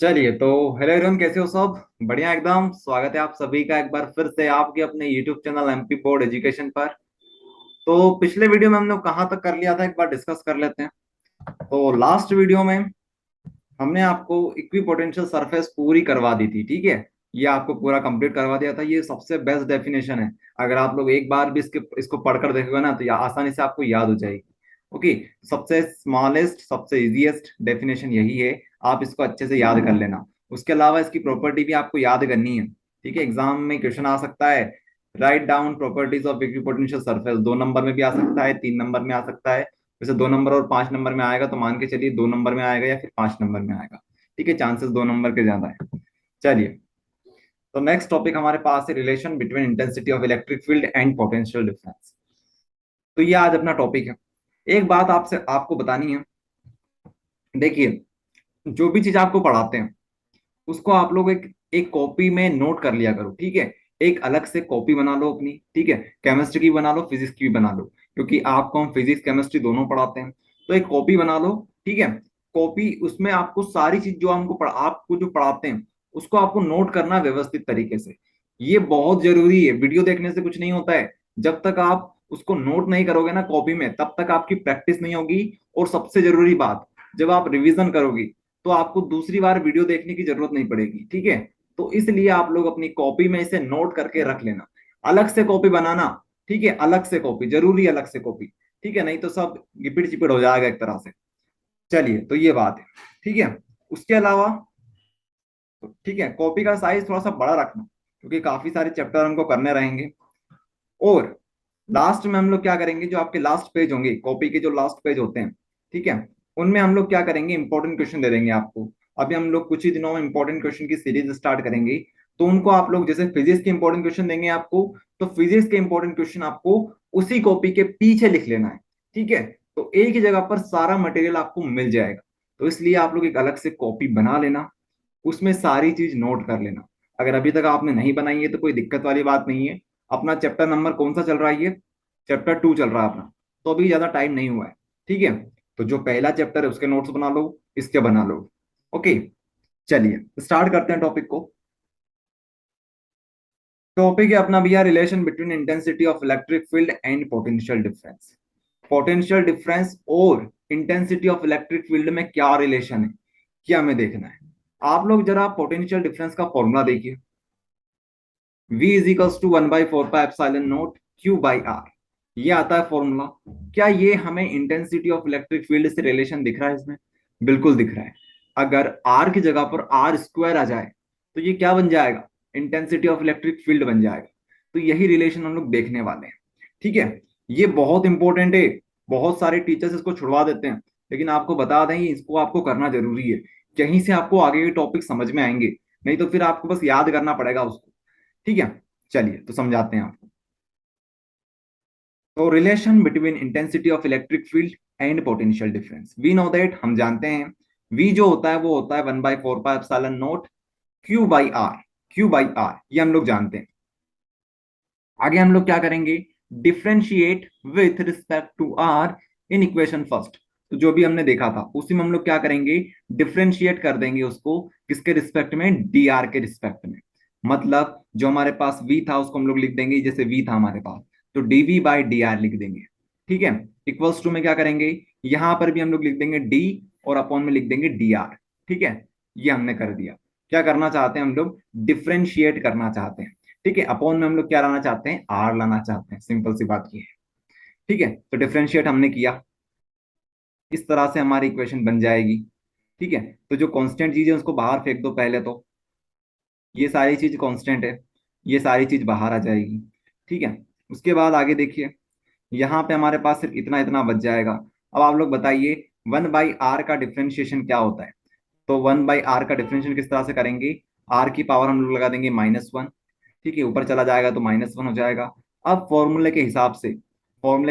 चलिए तो hello everyone, कैसे हो सब? बढ़िया एकदम। स्वागत है आप सभी का एक बार फिर से आपके अपने YouTube channel MP board education पर। तो पिछले वीडियो में हमने कहाँ तक कर लिया था, एक बार डिस्कस कर लेते हैं। तो लास्ट वीडियो में हमने आपको इक्वी पोटेंशियल सरफेस पूरी करवा दी थी, ठीक है। ये आपको पूरा कंप्लीट करवा दिया था। ये सबसे बेस्ट डेफिनेशन है। अगर आप लोग एक बार भी इसको पढ़कर देखोगे ना, तो ये आसानी से आपको याद हो जाएगी। ओके। सबसे स्मॉलेस्ट सबसे इजीएस्ट डेफिनेशन यही है। आप इसको अच्छे से याद कर लेना। उसके अलावा इसकी प्रॉपर्टी भी आपको याद करनी है, ठीक है। एग्जाम में क्वेश्चन आ सकता है, write down properties of equipotential surface. 2 number में भी आ सकता है, 3 नंबर में आ सकता है। वैसे 2 नंबर और 5 नंबर में आएगा, तो मान के चलिए 2 नंबर में आएगा या फिर 5 नंबर में आएगा। ठीक है, चांसेस 2 नंबर के ज्यादा है। चलिए, तो नेक्स्ट टॉपिक हमारे पास है relation between intensity of electric field and potential difference. तो ये आज अपना टॉपिक है। एक बात आपसे आपको बतानी है। देखिए, जो भी चीज आपको पढ़ाते हैं उसको आप लोग एक एक कॉपी में नोट कर लिया करो, ठीक है। एक अलग से कॉपी बना लो अपनी, ठीक है। केमिस्ट्री की बना लो, फिजिक्स की भी बना लो, क्योंकि आपको हम फिजिक्स केमिस्ट्री दोनों पढ़ाते हैं। तो एक कॉपी बना लो, ठीक है। कॉपी, उसमें आपको सारी चीज जो हमको आपको जो पढ़ाते हैं उसको आपको नोट करना है व्यवस्थित तरीके से। ये बहुत जरूरी है। वीडियो देखने से कुछ नहीं होता है। जब तक आप उसको नोट नहीं करोगे ना कॉपी में, तब तक आपकी प्रैक्टिस नहीं होगी। और सबसे जरूरी बात, जब आप रिवीजन करोगी तो आपको दूसरी बार वीडियो देखने की जरूरत नहीं पड़ेगी, ठीक है। तो इसलिए आप लोग अपनी कॉपी में इसे नोट करके रख लेना। अलग से कॉपी बनाना, ठीक है। अलग से कॉपी जरूरी, अलग से कॉपी, ठीक है। नहीं तो सब गिपिड़ चिपिड़ हो जाएगा एक तरह से। चलिए, तो ये बात है, ठीक है। उसके अलावा, तो ठीक है, कॉपी का साइज थोड़ा सा बड़ा रखना, क्योंकि काफी सारे चैप्टर हमको करने रहेंगे। और लास्ट में हम लोग क्या करेंगे, जो आपके लास्ट पेज होंगे कॉपी के, जो लास्ट पेज होते हैं, ठीक है, उनमें हम लोग क्या करेंगे, इंपॉर्टेंट क्वेश्चन दे देंगे आपको। अभी हम लोग कुछ ही दिनों में इंपॉर्टेंट क्वेश्चन की सीरीज स्टार्ट करेंगे। तो उनको आप लोग, जैसे फिजिक्स के इंपॉर्टेंट क्वेश्चन देंगे आपको, तो फिजिक्स के इंपॉर्टेंट क्वेश्चन आपको उसी कॉपी के पीछे लिख लेना है, ठीक है। तो एक ही जगह पर सारा मटेरियल आपको मिल जाएगा। तो इसलिए आप लोग एक अलग से कॉपी बना लेना, उसमें सारी चीज नोट कर लेना। अगर अभी तक आपने नहीं बनाई है तो कोई दिक्कत वाली बात नहीं है। अपना चैप्टर नंबर कौन सा चल रहा है? ये चैप्टर 2 चल रहा है अपना। तो अभी ज्यादा टाइम नहीं हुआ है, ठीक है। तो जो पहला चैप्टर है उसके नोट्स बना लो, इसके बना लो। ओके, चलिए स्टार्ट करते हैं टॉपिक को। टॉपिक है अपना भैया, relation between intensity of electric field and potential difference. Potential difference और इंटेंसिटी ऑफ इलेक्ट्रिक फील्ड में क्या रिलेशन है, क्या हमें देखना है। आप लोग जरा पोटेंशियल डिफरेंस का फॉर्मूला देखिए। V is equals to 1/4 pi epsilon not q by r. ये आता है फॉर्मूला। क्या ये हमें इंटेंसिटी ऑफ इलेक्ट्रिक फील्ड से रिलेशन दिख रहा है इसमें? बिल्कुल दिख रहा है। अगर आर की जगह पर आर स्क्वायर आ जाए तो ये क्या बन जाएगा? इंटेंसिटी ऑफ इलेक्ट्रिक फील्ड बन जाएगा। तो यही रिलेशन हम लोग देखने वाले हैं, ठीक है। ये बहुत इंपॉर्टेंट है। बहुत सारे टीचर्स इसको छुड़वा देते हैं, लेकिन आपको बता दें इसको आपको करना जरूरी है। कहीं से आपको आगे के टॉपिक समझ में आएंगे, नहीं तो फिर आपको बस याद करना पड़ेगा उसको, ठीक है। चलिए, तो समझाते हैं आपको। तो relation between intensity of electric field and potential difference, we know that, हम जानते हैं। वी जो होता है वो होता है 1/4 pi epsilon not q by r. Q by r ये हम लोग जानते हैं। आगे हम लोग क्या करेंगे, differentiate with respect to r in equation first. तो जो भी हमने देखा था उसी में हम लोग क्या करेंगे, डिफ्रेंशिएट कर देंगे उसको, किसके रिस्पेक्ट में? डी आर के रिस्पेक्ट में। मतलब जो हमारे पास v था उसको हम लोग लिख देंगे, जैसे v था हमारे पास, तो dv बाई डी आर लिख देंगे, ठीक है। इक्वल्स टू में क्या करेंगे, यहां पर भी हम लोग लिख देंगे d, और अपॉन में लिख देंगे डी आर, ठीक है। ये हमने कर दिया। क्या करना चाहते हैं हम लोग? डिफ्रेंशिएट करना चाहते हैं, ठीक है। अपॉन में हम लोग क्या लाना चाहते हैं? आर लाना चाहते हैं। सिंपल सी बात ये है, ठीक है। तो डिफरेंशिएट हमने किया, इस तरह से हमारी इक्वेशन बन जाएगी, ठीक है। तो जो कांस्टेंट चीज है उसको बाहर फेंक दो पहले तो। ये सारी चीज कांस्टेंट है, ये सारी चीज बाहर आ जाएगी, ठीक है। उसके बाद आगे देखिए, यहाँ पे हमारे पास सिर्फ इतना इतना बच जाएगा। अब आप लोग बताइए, 1/r का डिफरेंशिएशन क्या होता है? तो 1/r का डिफरेंशिएशन किस तरह से करेंगे? r की पावर हम लोग लगा देंगे -1, ठीक है। ऊपर चला जाएगा तो -1 हो जाएगा। अब फॉर्मूले के हिसाब से हम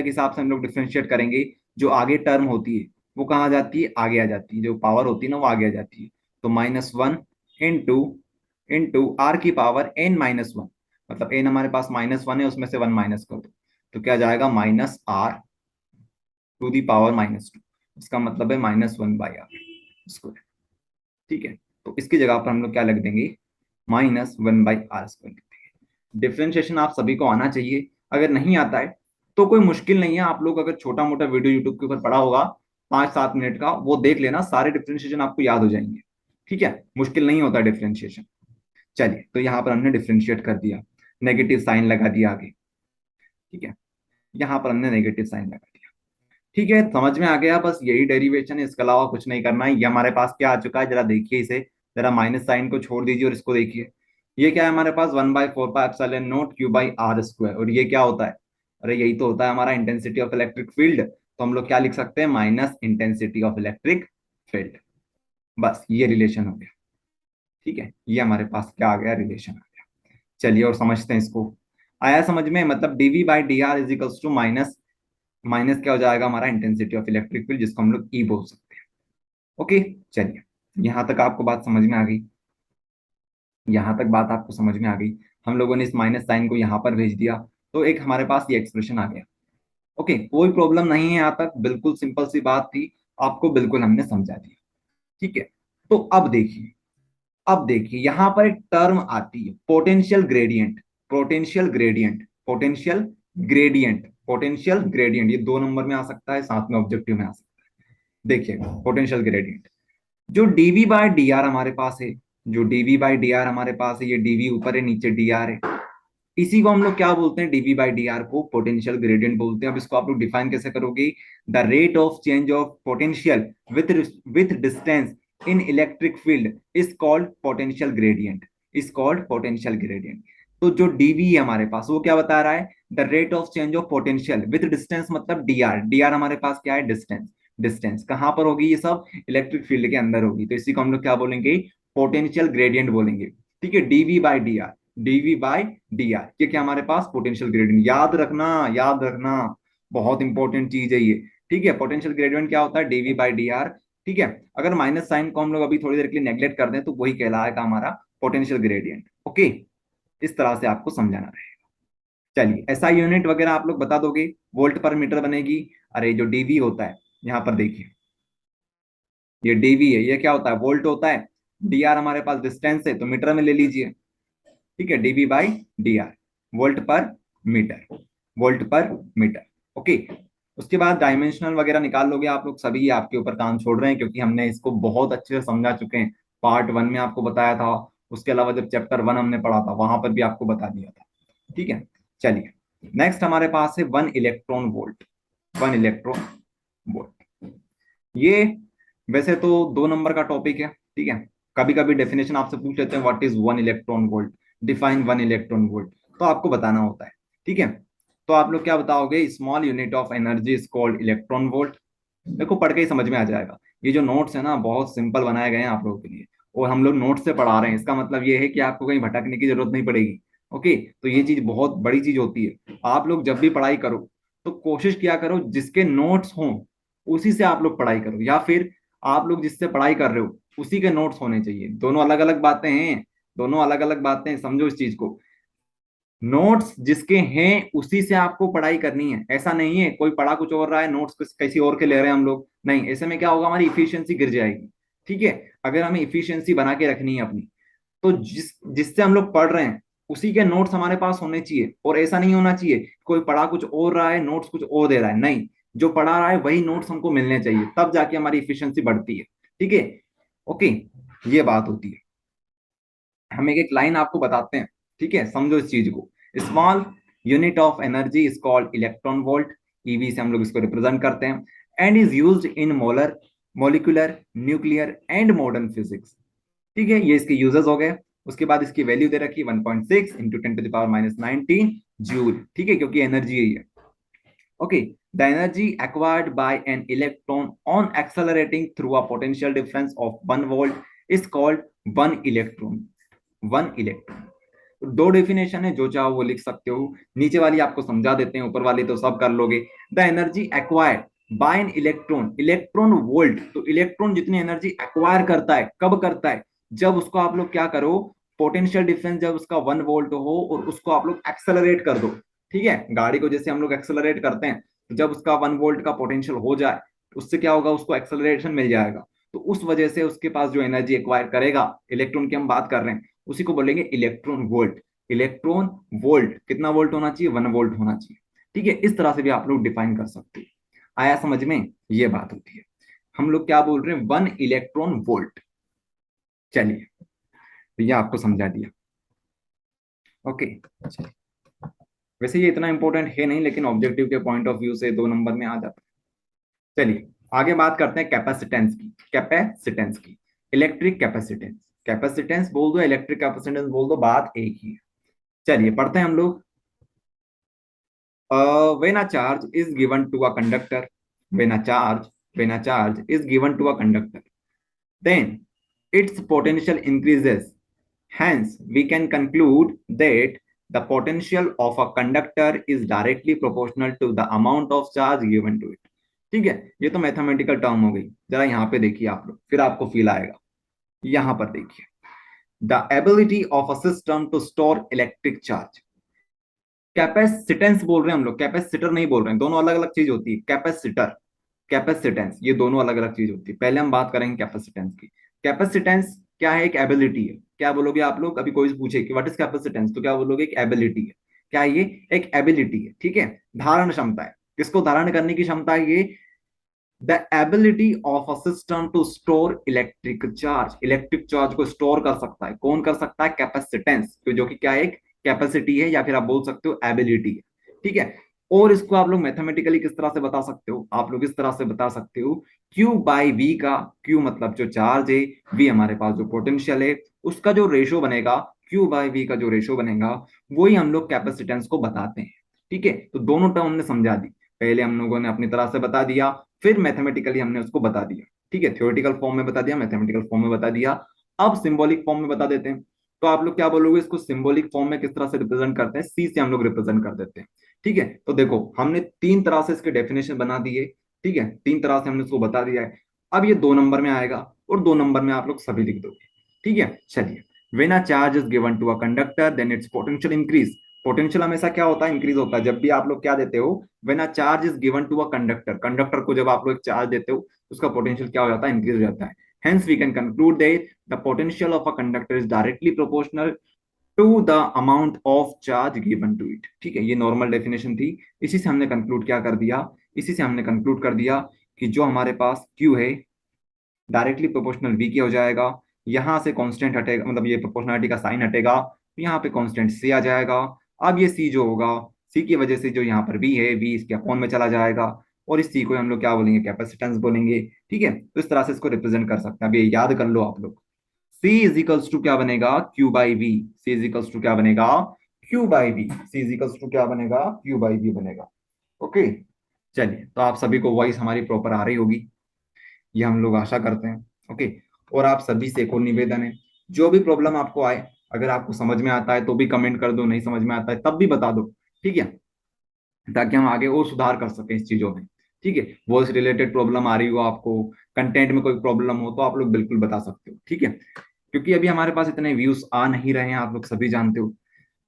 लोग डिफरेंशिएट करेंगे। जो आगे टर्म होती है वो कहाँ आ जाती है? आगे आ जाती है। जो पावर होती है ना वो आगे आ जाती है। तो -1 इंटू इंटू आर की पावर n-1, मतलब n हमारे पास -1 है, उसमें से 1 माइनस कर दो, तो क्या जाएगा? -r⁻²। इसका मतलब है -1/r स्क्वायर, ठीक है। तो इसकी जगह पर हम लोग क्या लिख देंगे, -1/r² लिख देंगे। डिफ्रेंशिएशन आप सभी को आना चाहिए, अगर नहीं आता है तो कोई मुश्किल नहीं है, आप लोग अगर छोटा मोटा वीडियो यूट्यूब के ऊपर पड़ा होगा 5-7 मिनट का, वो देख लेना, सारे डिफ्रेंशिएशन आपको याद हो जाएंगे। ठीक है, मुश्किल नहीं होता डिफ्रेंशिएशन। चलिए, तो यहाँ पर हमने डिफ्रेंशिएट कर दिया, नेगेटिव साइन लगा दिया आगे। ठीक है, यहाँ पर हमने नेगेटिव साइन लगा दिया। ठीक है, समझ में आ गया, बस यही डेरिवेशन है, इसके अलावा कुछ नहीं करना है। ये हमारे पास क्या आ चुका है, जरा देखिए इसे, जरा माइनस साइन को छोड़ दीजिए और इसको देखिए। ये क्या है हमारे पास, 1/4πε0 Q/r²। और ये क्या होता है, अरे यही तो होता है हमारा इंटेंसिटी ऑफ इलेक्ट्रिक फील्ड। तो हम लोग क्या लिख सकते हैं, minus intensity of electric field. बस ये रिलेशन हो गया। ठीक है, ये हमारे पास क्या आ गया, रिलेशन आ गया। चलिए और समझते हैं इसको। आया समझ में, मतलब dV/dr is equals to minus, minus क्या हो जाएगा हमारा, इंटेंसिटी ऑफ इलेक्ट्रिक फील्ड, जिसको हम लोग ई बोल सकते हैं। ओके, चलिए, यहां तक आपको बात समझ में आ गई, यहां तक बात आपको समझ में आ गई। हम लोगों ने इस माइनस साइन को यहां पर भेज दिया, तो एक हमारे पास ये एक्सप्रेशन आ गया। ओके, कोई प्रॉब्लम नहीं है यहाँ तक, बिल्कुल सिंपल सी बात थी, आपको बिल्कुल हमने समझा दिया। ठीक है, तो अब देखिए, अब देखिए यहां पर एक टर्म आती है, potential gradient. Potential gradient, potential gradient, potential gradient, ये 2 नंबर में आ सकता है, साथ में ऑब्जेक्टिव में आ सकता है। देखिएगा पोटेंशियल ग्रेडियंट, जो dV/dr हमारे पास है, जो dV/dr हमारे पास है, ये dV ऊपर है, नीचे dr है, इसी को हम लोग क्या बोलते हैं, dV/dr को पोटेंशियल ग्रेडियंट बोलते हैं। अब इसको आप लोग डिफाइन कैसे करोगे, the rate of change of potential with with distance in electric field is called potential gradient, is called potential gradient. तो जो dV है हमारे पास, वो क्या बता रहा है, the rate of change of potential with distance, मतलब dr, dr हमारे पास क्या है, डिस्टेंस। डिस्टेंस कहां पर होगी, ये सब इलेक्ट्रिक फील्ड के अंदर होगी, तो इसी को हम लोग क्या बोलेंगे, पोटेंशियल ग्रेडियंट बोलेंगे। ठीक है, dV/dr, dV/dr, ये क्या हमारे पास, पोटेंशियल ग्रेडियंट। याद रखना, याद रखना, बहुत इंपॉर्टेंट चीज है ये। ठीक है, पोटेंशियल ग्रेडियंट क्या होता है, dV/dr। ठीक है, अगर माइनस साइन को हम लोग अभी थोड़ी देर के लिए नेग्लेक्ट कर दें तो वही कहलाएगा हमारा पोटेंशियल ग्रेडियंट। ओके, इस तरह से आपको समझाना रहेगा। चलिए, ऐसा यूनिट वगैरह आप लोग बता दोगे, वोल्ट पर मीटर बनेगी। अरे जो डीवी होता है, यहाँ पर देखिए, ये डीवी है, ये क्या होता है, वोल्ट होता है। डीआर हमारे पास डिस्टेंस है, तो मीटर में ले लीजिए। ठीक है, dV/dr, वोल्ट पर मीटर, वोल्ट पर मीटर। ओके, उसके बाद डायमेंशनल वगैरह निकाल लोगे आप लोग सभी, ये आपके ऊपर काम छोड़ रहे हैं, क्योंकि हमने इसको बहुत अच्छे से समझा चुके हैं। पार्ट 1 में आपको बताया था, उसके अलावा जब चैप्टर 1 हमने पढ़ा था वहां पर भी आपको बता दिया था। ठीक है, चलिए, नेक्स्ट हमारे पास है 1 इलेक्ट्रॉन वोल्ट। 1 इलेक्ट्रॉन वोल्ट, ये वैसे तो 2 नंबर का टॉपिक है। ठीक है, कभी कभी डेफिनेशन आपसे पूछ लेते हैं, what is 1 electron volt, define 1 electron volt, तो आपको बताना होता है। ठीक है, तो आप लोग क्या बताओगे, small unit of energy is called electron volt. देखो पढ़ के ही समझ में आ जाएगा, ये जो नोट्स है ना बहुत सिंपल बनाए गए हैं आप लोगों के लिए, और हम लोग नोट्स से पढ़ा रहे हैं, इसका मतलब ये है कि आपको कहीं भटकने की जरूरत नहीं पड़ेगी। ओके, तो ये चीज बहुत बड़ी चीज होती है। आप लोग जब भी पढ़ाई करो तो कोशिश किया करो जिसके नोट्स हों उसी से आप लोग पढ़ाई करो, या फिर आप लोग जिससे पढ़ाई कर रहे हो उसी के नोट्स होने चाहिए। दोनों अलग अलग बातें हैं, दोनों अलग अलग बातें हैं, समझो इस चीज को। नोट्स जिसके हैं उसी से आपको पढ़ाई करनी है, ऐसा नहीं है कोई पढ़ा कुछ और रहा है, नोट्स किसी और के ले रहे हैं हम लोग, नहीं, ऐसे में क्या होगा, हमारी इफिशियंसी गिर जाएगी। ठीक है, अगर हमें इफिशियंसी बना के रखनी है अपनी, तो जिससे हम लोग पढ़ रहे हैं उसी के नोट्स हमारे पास होने चाहिए, और ऐसा नहीं होना चाहिए कोई पढ़ा कुछ और रहा है नोट्स कुछ और दे रहा है, नहीं, जो पढ़ा रहा है वही नोट्स हमको मिलने चाहिए, तब जाके हमारी इफिशियंसी बढ़ती है। ठीक है, ओके, ये बात होती है। हम एक एक लाइन आपको बताते हैं, ठीक है, समझो इस चीज को। Small unit of energy is called electron volt, EV से हम लोग इसको रिप्रेजेंट करते हैं, and is used in molar, molecular, nuclear and modern physics. ठीक है, ये इसके यूजेस हो गए। उसके बाद इसकी वैल्यू दे रखी 1.6 इंटू 10⁻⁻19 जूल। ठीक है, क्योंकि एनर्जी यही है। Okay, the energy acquired by an electron on accelerating through a potential difference of 1 volt is called 1 electron. 1 electron, दो डेफिनेशन है, जो चाहो वो लिख सकते हो, नीचे वाली आपको समझा देते हैं, ऊपर वाली तो सब कर लोगे। The energy acquired by an electron, electron volt, तो इलेक्ट्रॉन जितनी एनर्जी एक्वायर करता है, कब करता है, जब उसको आप लोग क्या करो, पोटेंशियल डिफरेंस जब उसका 1 वोल्ट हो और उसको आप लोग एक्सेलरेट कर दो। ठीक है, गाड़ी को जैसे हम लोग एक्सेलरेट करते हैं, तो जब उसका 1 वोल्ट का पोटेंशियल हो जाए, उससे क्या होगा, उसको एक्सेलरेशन मिल जाएगा। तो उस वजह से उसके पास जो एनर्जी एक्वायर करेगा, इलेक्ट्रॉन की हम बात कर रहे हैं, उसी को बोलेंगे इलेक्ट्रॉन वोल्ट। इलेक्ट्रॉन वोल्ट कितना वोल्ट होना चाहिए? 1 वोल्ट होना चाहिए। ठीक है, इस तरह से भी आप लोग डिफाइन कर सकते हो। आया समझ में? ये बात होती है। हम लोग क्या बोल रहे हैं? 1 इलेक्ट्रॉन वोल्ट। चलिए, तो ये आपको समझा दिया। ओके, वैसे ये इतना इंपॉर्टेंट है नहीं, लेकिन ऑब्जेक्टिव के पॉइंट ऑफ व्यू से 2 नंबर में आ जाता है। चलिए आगे बात करते हैं कैपेसिटेंस की। कैपेसिटेंस की, इलेक्ट्रिक कैपेसिटेंस। कैपेसिटेंस बोल दो, इलेक्ट्रिक कैपेसिटेंस बोल दो, बात एक ही है। चलिए पढ़ते हैं हम लोग। when a charge is given to a conductor, when a charge is given to a conductor, then its potential increases. Hence, we can conclude that the potential of a conductor is directly proportional to the amount of charge given to it. ठीक है, ये तो mathematical term हो गई। जरा यहाँ पे देखिए आप लोग, फिर आपको फील आएगा। यहाँ पर देखिए, the ability of a system to store electric charge. Capacitance बोल रहे हैं हम लोग, कैपेसिटर नहीं बोल रहे हैं, दोनों अलग अलग चीज होती है। कैपेसिटर, कैपेसिटेंस, ये दोनों अलग अलग चीज होती है। पहले हम बात करेंगे कैपेसिटेंस की। कैपेसिटेंस क्या है? एक एबिलिटी है। क्या बोलोगे आप लोग? अभी कोई पूछे कि व्हाट इज कैपेसिटेंस, तो क्या बोलोगे? एक एबिलिटी है। क्या है ये? एक एबिलिटी है। ठीक है, धारण क्षमता है। किसको धारण करने की क्षमता है ये? The ability of a system to store electric charge. Electric charge को स्टोर कर सकता है कौन? कर सकता है कैपेसिटेंस, जो कि क्या है? एक कैपेसिटी है, या फिर आप बोल सकते हो एबिलिटी है। ठीक है, और इसको आप लोग मैथमेटिकली किस तरह से बता सकते हो? आप लोग इस तरह से बता सकते हो, Q बाई वी का, Q मतलब जो चार्ज है, V हमारे पास जो पोटेंशियल है, उसका जो रेशो बनेगा, Q बाई वी का जो रेशो बनेगा, वही हम लोग कैपेसिटेंस को बताते हैं। ठीक है, तो दोनों टर्म हमने समझा दी। पहले हम लोगों ने अपनी तरह से बता दिया, फिर मैथमेटिकली हमने उसको बता दिया। ठीक है, थ्योरेटिकल फॉर्म में बता दिया, मैथमेटिकल फॉर्म में बता दिया। अब सिंबॉलिक फॉर्म में बता देते हैं। तो आप लोग क्या बोलोगे? इसको सिंबॉलिक फॉर्म में किस तरह से रिप्रेजेंट करते हैं? सी से हम लोग रिप्रेजेंट कर देते हैं। ठीक है, तो देखो हमने 3 तरह से इसके डेफिनेशन बना दिए। ठीक है, 3 तरह से हमने इसको बता दिया है। अब ये 2 नंबर में आएगा, और 2 नंबर में आप लोग सभी लिख दोगे। ठीक है, चलिए। When a charge is given to a conductor then its potential increase. Potential हमेशा क्या होता है? इंक्रीज होता है। जब भी आप लोग क्या देते हो? When a charge is given to a conductor, conductor को जब आप लोग एक चार्ज देते हो, उसका पोटेंशियल क्या हो जाता है? इंक्रीज हो जाता है। Hence we can conclude that the potential of a conductor is directly proportional to the amount of charge given to it. ठीक है, ये नॉर्मल डेफिनेशन थी। इसी से हमने कंक्लूड क्या कर दिया? इसी से हमने कंक्लूड कर दिया कि जो हमारे पास Q है, डायरेक्टली प्रोपोर्शनल V की हो जाएगा। यहां से कांस्टेंट हटेगा, मतलब ये प्रोपोर्शनलिटी का साइन हटेगा, तो यहाँ पे कांस्टेंट C आ जाएगा। अब ये C जो होगा, C की वजह से जो यहाँ पर V है, V इसके अपॉन में चला जाएगा, और इस C को हम लोग क्या बोलेंगे? कैपेसिटेंस बोलेंगे। ठीक है, तो इस तरह से इसको रिप्रेजेंट कर सकते हैं। अब ये याद कर लो आप लोग। C इज इक्वल्स टू क्या बनेगा? Q by V. C is equals to क्या बनेगा? Q by V. C is equals to क्या बनेगा? Q बाई वी बनेगा। ओके, चलिए, तो आप सभी को वॉइस हमारी प्रॉपर आ रही होगी, ये हम लोग आशा करते हैं। ओके, और आप सभी से एक और निवेदन है, जो भी प्रॉब्लम आपको आए, अगर आपको समझ में आता है तो भी कमेंट कर दो, नहीं समझ में आता है तब भी बता दो। ठीक है, ताकि हम आगे और सुधार कर सकें इस चीजों में। ठीक है, वॉइस रिलेटेड प्रॉब्लम आ रही हो आपको, कंटेंट में कोई प्रॉब्लम हो, तो आप लोग बिल्कुल बता सकते हो। ठीक है, क्योंकि अभी हमारे पास इतने व्यूज आ नहीं रहे हैं, आप लोग सभी जानते हो।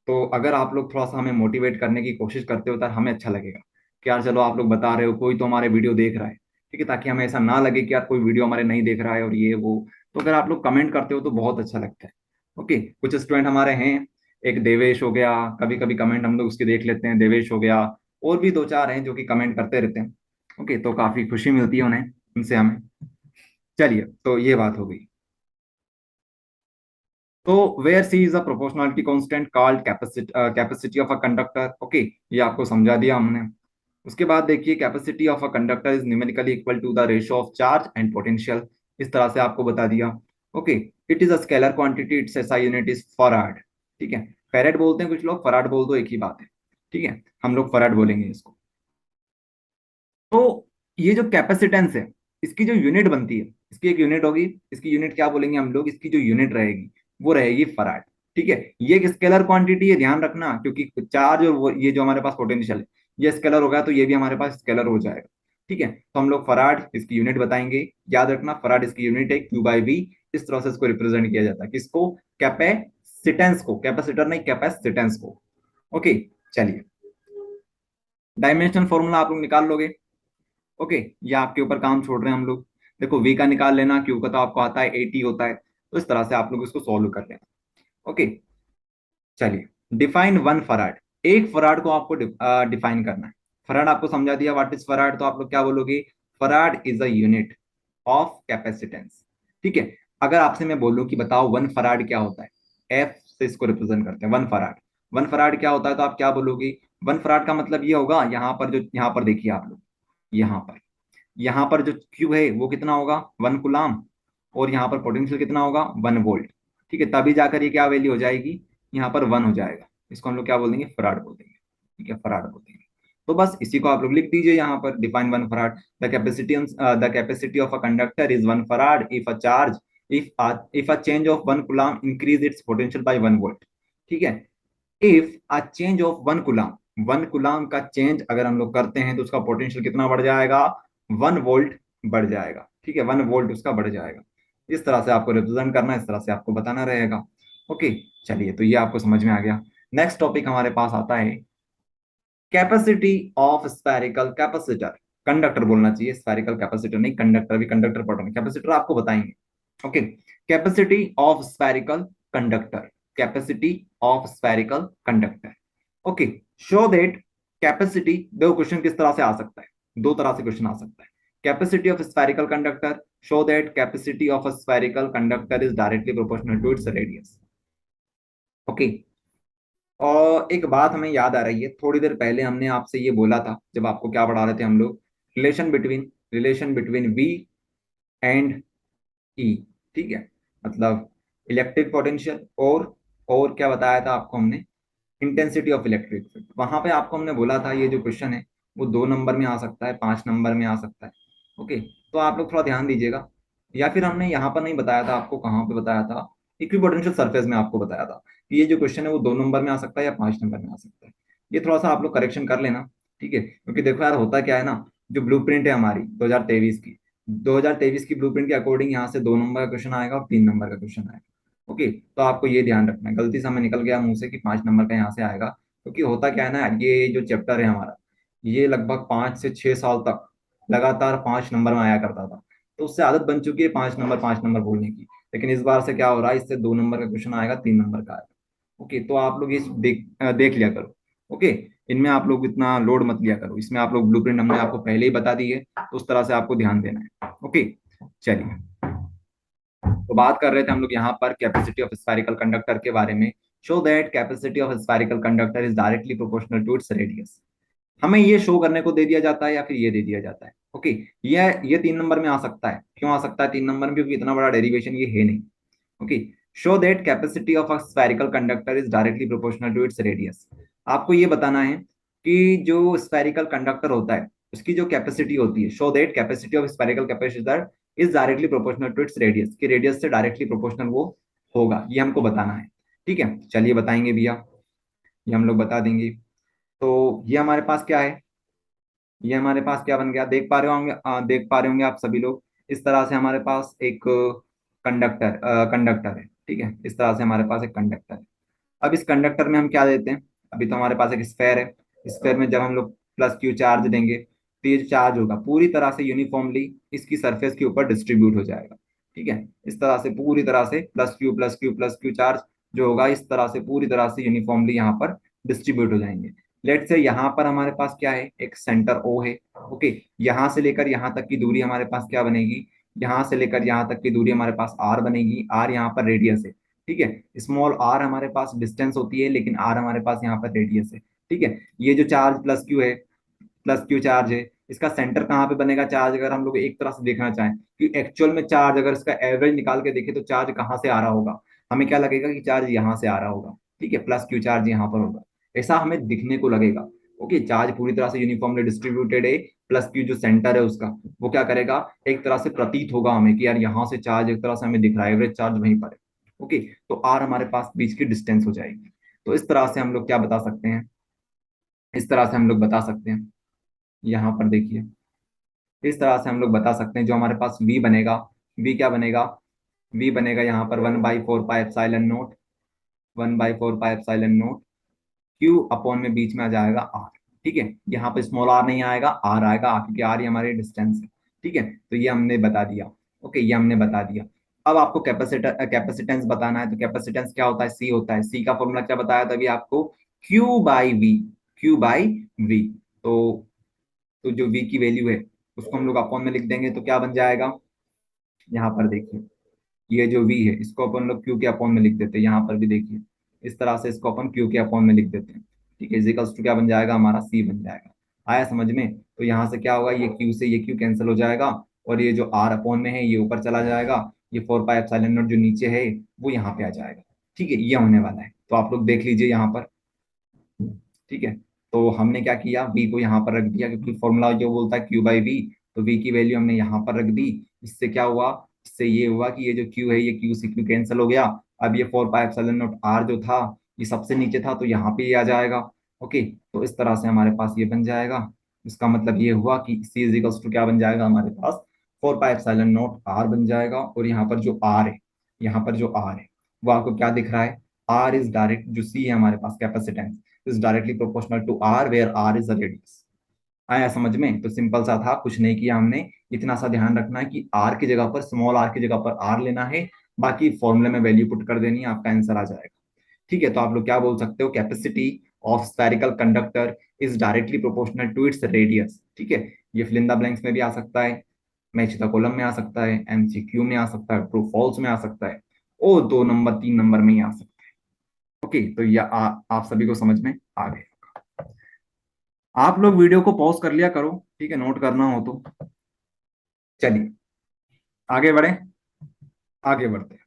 तो अगर आप लोग थोड़ा सा हमें मोटिवेट करने की कोशिश करते हो, तो हमें अच्छा लगेगा कि यार चलो आप लोग बता रहे हो, कोई तो हमारे वीडियो देख रहा है। ठीक है, ताकि हमें ऐसा ना लगे कि यार कोई वीडियो हमारे नहीं देख रहा है और ये वो। तो अगर आप लोग कमेंट करते हो तो बहुत अच्छा लगता है। ओके, कुछ स्टूडेंट हमारे हैं, एक देवेश हो गया, कभी कभी कमेंट हम लोग उसके देख लेते हैं, देवेश हो गया, और भी 2 4 हैं जो कि कमेंट करते रहते हैं। ओके, तो काफी खुशी मिलती है उन्हें, उनसे हमें। चलिए, तो ये बात हो गई। तो where C is a proportionality constant called capacity of a conductor. Okay, ये आपको समझा दिया हमने। उसके बाद देखिए, capacity of a conductor is numerically equal to the ratio of charge and potential. इस तरह से आपको बता दिया। Okay, it is a scalar quantity, its SI unit is farad. ठीक है, फेरेड बोलते हैं कुछ लोग, फराड बोल दो, एक ही बात है। ठीक है, हम लोग फराड बोलेंगे इसको। तो ये जो कैपेसिटेंस है, इसकी जो यूनिट बनती है, इसकी एक यूनिट होगी। इसकी यूनिट क्या बोलेंगे हम लोग? इसकी जो यूनिट रहेगी वो रहेगी फराड। ठीक है, ये एक स्केलर क्वांटिटी है, ध्यान रखना, क्योंकि चार्ज और ये जो हमारे पास पोटेंशियल है, ये स्केलर होगा, तो ये भी हमारे पास स्केलर हो जाएगा। ठीक है, तो हम लोग फराड इसकी यूनिट बताएंगे। याद रखना, फराड इसकी यूनिट है Q बाई वी। इस तरह से इसको रिप्रेजेंट किया जाता है। किसको? कैपेसिटेंस को, कैपेसिटर नहीं, कैपेसिटेंस को। ओके, चलिए, डायमेंशन फॉर्मूला आप लोग निकाल लोगे। ओके, ये आपके ऊपर काम छोड़ रहे हैं हम लोग। देखो V का निकाल लेना, Q का तो आपको आता है 80 होता है, तो इस तरह से आप लोग इसको सॉल्व कर लेना। ओके, चलिए, डिफाइन वन फराड। एक फराड को आपको डिफाइन करना है। फराड आपको समझा दिया व्हाट इज फराड, तो आप लोग क्या बोलोगे, farad is a unit of capacitance. ठीक है, अगर आपसे मैं बोलूं कि बताओ वन फराड क्या होता है, एफ से इसको रिप्रेजेंट करते हैं वन फराड। वन फराड क्या होता है, तो आप क्या बोलोगे, वन फराड का मतलब ये होगा, यहाँ पर जो, यहाँ पर देखिए आप लोग, यहाँ पर जो क्यू है वो कितना होगा, 1 कूलाम, और यहाँ पर पोटेंशियल कितना होगा, 1 वोल्ट। ठीक है, तभी जाकर ये क्या वैल्यू हो जाएगी, यहाँ पर 1 हो जाएगा। इसको हम लोग क्या बोल देंगे, फराड बोल देंगे। ठीक है, फराड बोल देंगे। तो बस इसी को आप लोग लिख दीजिए यहाँ पर, define one farad. The capacity of a conductor is 1 farad if a charge, if a change of 1 coulomb increase its potential by 1 volt. ठीक है, if a change of 1 coulomb, 1 coulomb का चेंज अगर हम लोग करते हैं तो उसका पोटेंशियल कितना बढ़ जाएगा, 1 वोल्ट बढ़ जाएगा। ठीक है, 1 वोल्ट उसका बढ़ जाएगा। इस तरह से आपको रिप्रेजेंट करना है, इस तरह से आपको बताना रहेगा। ओके, चलिए, तो ये आपको समझ में आ गया। नेक्स्ट टॉपिक हमारे पास आता है capacity of spherical capacitor. Conductor बोलना चाहिए, स्फेरिकल कैपेसिटर नहीं, कंडक्टर, भी कंडक्टर पढ़ रहे हैं, कैपेसिटर आपको बताएंगे। Okay, capacity of spherical conductor, capacity of spherical conductor. Okay, show that capacity, दो क्वेश्चन किस तरह से आ सकता है, दो तरह से क्वेश्चन आ सकता है। Capacity of spherical conductor, show that capacity of a spherical conductor is directly proportional to its radius. Okay, और एक बात हमें याद आ रही है, थोड़ी देर पहले हमने आपसे ये बोला था, जब आपको क्या पढ़ा रहे थे हम लोग, रिलेशन बिटवीन वी एंड ई। ठीक है, मतलब इलेक्ट्रिक पोटेंशियल, और क्या बताया था आपको हमने, इंटेंसिटी ऑफ इलेक्ट्रिक फील्ड। वहां पे आपको हमने बोला था ये जो क्वेश्चन है वो 2 नंबर में आ सकता है, 5 नंबर में आ सकता है। ओके, तो आप लोग थोड़ा ध्यान दीजिएगा। या फिर हमने यहाँ पर नहीं बताया था आपको, कहाँ पे बताया था, इक्विपोटेंशियल सरफेस में आपको बताया था कि ये जो क्वेश्चन है वो 2 नंबर में आ सकता है या 5 नंबर में आ सकता है। ये थोड़ा सा आप लोग करेक्शन कर लेना। ठीक है, क्योंकि देखो यार, होता क्या है ना, जो ब्लूप्रिंट है हमारी 2023 की, 2023 की ब्लूप्रिंट के अकॉर्डिंग यहाँ से 2 नंबर का क्वेश्चन आएगा और 3 नंबर का क्वेश्चन आएगा। ओके, तो आपको ये ध्यान रखना है, गलती से हमें निकल गया मुंह से कि 5 नंबर का यहाँ से आएगा, क्योंकि होता क्या है ना, ये जो चैप्टर है हमारा, ये लगभग 5 से 6 साल तक लगातार 5 नंबर में आया करता था। तो उससे आदत बन चुकी है 5 नंबर 5 नंबर बोलने की। लेकिन इस बार से क्या हो रहा है, इससे 2 नंबर का क्वेश्चन आएगा, 3 नंबर का आएगा। ओके, तो आप लोग ये देख लिया करो। ओके, इनमें आप लोग इतना लोड मत लिया करो, इसमें आप लोग ब्लूप्रिंट हमने आपको पहले ही बता दी है, तो उस तरह से आपको ध्यान देना है। ओके, चलिए, तो बात कर रहे थे हम लोग यहाँ पर कैपेसिटी ऑफ स्फेरिकल कंडक्टर के बारे में। Show that capacity of spherical conductor is directly proportional to its radius. हमें ये शो करने को दे दिया जाता है या फिर ये दे दिया जाता है। ओके, ये 3 नंबर में आ सकता है, क्यों आ सकता है 3 नंबर में, क्योंकि इतना बड़ा डेरिवेशन ये है नहीं। Okay, show that capacity of a spherical conductor is directly proportional to its radius. आपको ये बताना है कि जो स्फेरिकल कंडक्टर होता है उसकी जो कैपेसिटी होती है, show that capacity of spherical capacitor is directly proportional to its radius, कि रेडियस से डायरेक्टली प्रोपोर्शनल वो होगा, ये हमको बताना है। ठीक है, चलिए बताएंगे भैया, ये हम लोग बता देंगे। तो ये हमारे पास क्या है, ये हमारे पास क्या बन गया, देख पा रहे होंगे, देख पा रहे होंगे आप सभी लोग। इस तरह से हमारे पास एक कंडक्टर है। ठीक है, इस तरह से हमारे पास एक कंडक्टर है। अब इस कंडक्टर में हम क्या देते हैं, अभी तो हमारे पास एक स्फेयर है। स्फेयर में जब हम लोग प्लस क्यू चार्ज देंगे तो ये जो चार्ज होगा पूरी तरह से यूनिफॉर्मली इसकी सरफेस के ऊपर डिस्ट्रीब्यूट हो जाएगा। ठीक है, इस तरह से पूरी तरह से plus Q plus Q plus Q charge जो होगा, इस तरह से पूरी तरह से यूनिफॉर्मली यहाँ पर डिस्ट्रीब्यूट हो जाएंगे। लेट से यहाँ पर हमारे पास क्या है, एक सेंटर ओ है। ओके, यहाँ से लेकर यहाँ तक की दूरी हमारे पास क्या बनेगी, यहाँ से लेकर यहाँ तक की दूरी हमारे पास आर बनेगी। आर यहाँ पर रेडियस है। ठीक है, स्मॉल आर हमारे पास डिस्टेंस होती है, लेकिन आर हमारे पास यहाँ पर रेडियस है। ठीक है, ये जो चार्ज प्लस क्यू है, प्लस क्यू चार्ज है, इसका सेंटर कहाँ पे बनेगा चार्ज, अगर हम लोग एक तरह से देखना चाहें कि एक्चुअल में चार्ज अगर इसका एवरेज निकाल के देखें तो चार्ज कहाँ से आ रहा होगा, हमें क्या लगेगा कि चार्ज यहाँ से आ रहा होगा। ठीक है, प्लस क्यू चार्ज यहाँ पर होगा, ऐसा हमें दिखने को लगेगा। ओके, चार्ज पूरी तरह से यूनिफॉर्मली डिस्ट्रीब्यूटेड है, प्लस क्यू जो सेंटर है उसका, वो क्या करेगा, एक तरह से प्रतीत होगा हमें कि यार यहाँ से चार्ज एक तरह से हमें दिख रहा है, एवरेज चार्ज वहीं पर है। ओके, तो आर हमारे पास बीच की डिस्टेंस हो जाएगी। तो इस तरह से हम लोग क्या बता सकते हैं, इस तरह से हम लोग बता सकते हैं, यहाँ पर देखिए, इस तरह से हम लोग बता सकते हैं, जो हमारे पास v बनेगा, v क्या बनेगा, v बनेगा यहाँ पर 1/4 pi epsilon note, 1/4 pi epsilon note, Q upon में बीच में आ जाएगा r। ठीक है, यहाँ पर स्मॉल r नहीं आएगा, r आएगा, क्योंकि r ही हमारी डिस्टेंस है। ठीक है, तो ये हमने बता दिया। ओके, ये हमने बता दिया। अब आपको कैपेसिटेंस बताना है, तो कैपेसिटेंस क्या होता है? सी होता है। सी का फॉर्मूला क्या बताया था अभी आपको? Q by V. Q by V. तो तो जो वी की वैल्यू है उसको हम लोग अपॉन में लिख देंगे, तो क्या बन जाएगा? यहाँ पर देखिए, ये जो v है इसको अपन लोग q के अपॉन में लिख देते हैं। यहाँ पर भी देखिए, इस तरह से इसको अपन q के अपॉन में लिख देते हैं। ठीक है, इजिकल्स टू क्या बन जाएगा? हमारा c बन जाएगा। आया समझ में? तो यहाँ से क्या होगा, ये q से ये q कैंसिल हो जाएगा, और ये जो r अपॉन में है ये ऊपर चला जाएगा। ये 4 पाई एप्सिलॉन नॉट जो नीचे है वो यहाँ पे आ जाएगा। ठीक है, ये होने वाला है। तो आप लोग देख लीजिए यहाँ पर। ठीक है, तो हमने क्या किया, v को यहाँ पर रख दिया, क्योंकि फॉर्मूला जो बोलता है q बाई वी। तो v की वैल्यू हमने यहाँ पर रख दी। इससे क्या हुआ? इससे ये हुआ कि ये जो q है ये q से q कैंसिल हो गया। अब ये 4 पाई एप्सिलॉन नॉट r जो था ये सबसे नीचे था, तो यहाँ पे ये आ जाएगा। ओके, तो इस तरह से हमारे पास ये बन जाएगा। इसका मतलब ये हुआ कि c इज इक्वल्स टू क्या बन जाएगा हमारे पास? 4 पाई एप्सिलॉन नॉट r बन जाएगा। और यहाँ पर जो r है, यहाँ पर जो r है वो आपको क्या दिख रहा है? r इज डायरेक्ट, जो c है हमारे पास capacitance, is directly proportional to r where r is a radius. आया समझ में? तो सिंपल सा था, कुछ नहीं किया हमने। इतना सा ध्यान रखना है कि r की जगह पर, स्मॉल r की जगह पर r लेना है। बाकी फॉर्मूले में वैल्यू पुट कर देनी है, आपका आंसर आ जाएगा। ठीक है, तो आप लोग क्या बोल सकते हो? Capacity of spherical conductor is directly proportional to its radius. ठीक है, ये फिल इन द ब्लैंक्स में भी आ सकता है, मैच द कॉलम में आ सकता है, एमसीक्यू में आ सकता है, ट्रू फॉल्स में आ सकता है, और 2 नंबर 3 नंबर में ही आ सकता है। ओके, तो ये आप सभी को समझ में आ गए। आप लोग वीडियो को पॉज कर लिया करो, ठीक है, नोट करना हो तो। चलिए आगे बढ़े, आगे बढ़ते हैं।